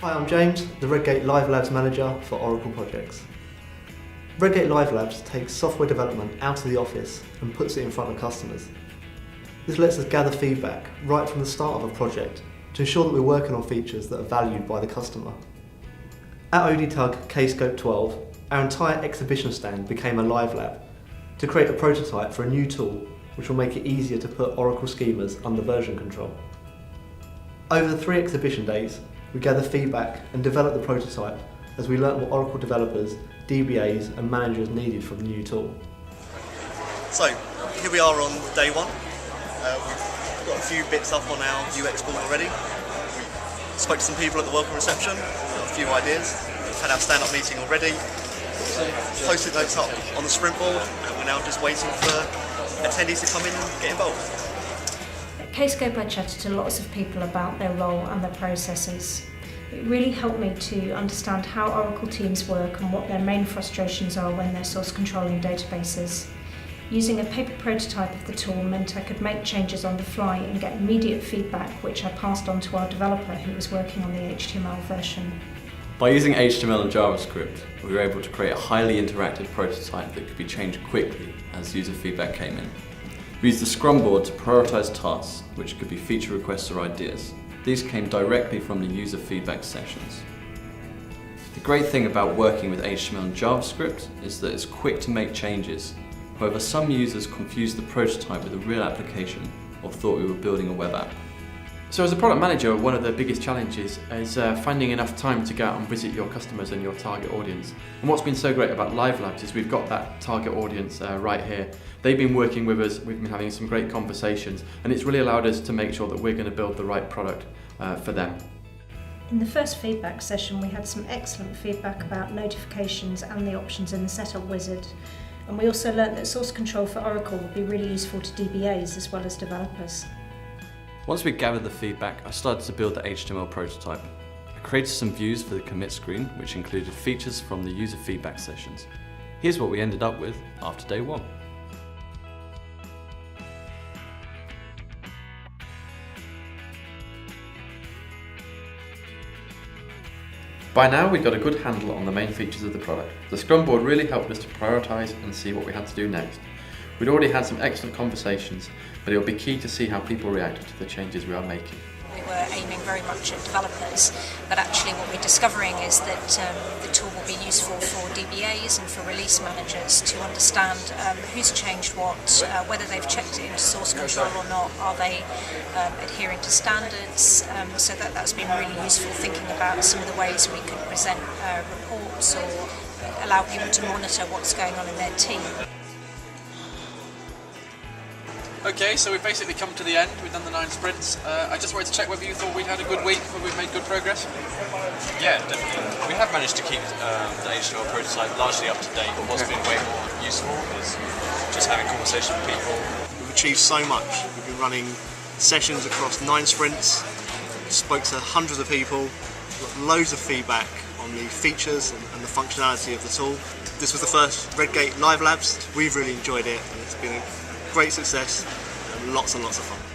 Hi, I'm James, the Redgate Live Labs manager for Oracle projects. Redgate Live Labs takes software development out of the office and puts it in front of customers. This lets us gather feedback right from the start of a project to ensure that we're working on features that are valued by the customer. At ODTUG Kscope12, our entire exhibition stand became a live lab to create a prototype for a new tool which will make it easier to put Oracle schemas under version control. Over the 3 exhibition days, we gathered feedback and developed the prototype as we learnt what Oracle developers, DBAs and managers needed from the new tool. So, here we are on day 1. We've got a few bits up on our UX board already. We spoke to some people at the welcome reception, got a few ideas. We've had our stand-up meeting already. Post-it notes up on the sprint board, and we're now just waiting for attendees to come in and get involved. At Kscope I chatted to lots of people about their role and their processes. It really helped me to understand how Oracle teams work and what their main frustrations are when they're source controlling databases. Using a paper prototype of the tool meant I could make changes on the fly and get immediate feedback, which I passed on to our developer who was working on the HTML version. By using HTML and JavaScript, we were able to create a highly interactive prototype that could be changed quickly as user feedback came in. We used the Scrum board to prioritize tasks, which could be feature requests or ideas. These came directly from the user feedback sessions. The great thing about working with HTML and JavaScript is that it's quick to make changes. However, some users confused the prototype with a real application or thought we were building a web app. So as a product manager, one of the biggest challenges is finding enough time to go out and visit your customers and your target audience. And what's been so great about Live Labs is we've got that target audience right here. They've been working with us, we've been having some great conversations, and it's really allowed us to make sure that we're going to build the right product for them. In the first feedback session we had some excellent feedback about notifications and the options in the setup wizard. And we also learnt that source control for Oracle would be really useful to DBAs as well as developers. Once we gathered the feedback, I started to build the HTML prototype. I created some views for the commit screen, which included features from the user feedback sessions. Here's what we ended up with after day 1. By now we've got a good handle on the main features of the product. The Scrum board really helped us to prioritise and see what we had to do next. We'd already had some excellent conversations, but it will be key to see how people reacted to the changes we are making. We were aiming very much at developers, but actually what we're discovering is that the tool will be useful for DBAs and for release managers to understand who's changed what, whether they've checked it into source control or not, are they adhering to standards, so that's been really useful thinking about some of the ways we could present reports or allow people to monitor what's going on in their team. Okay, so we've basically come to the end. We've done the 9 sprints. I just wanted to check whether you thought we'd had a good week, whether we've made good progress. Yeah, definitely. We have managed to keep the HTML prototype largely up to date, but what's been way more useful is just having conversation with people. We've achieved so much. We've been running sessions across 9 sprints, spoke to hundreds of people, got loads of feedback on the features and the functionality of the tool. This was the first Redgate Live Labs. We've really enjoyed it and it's been a great success and lots of fun.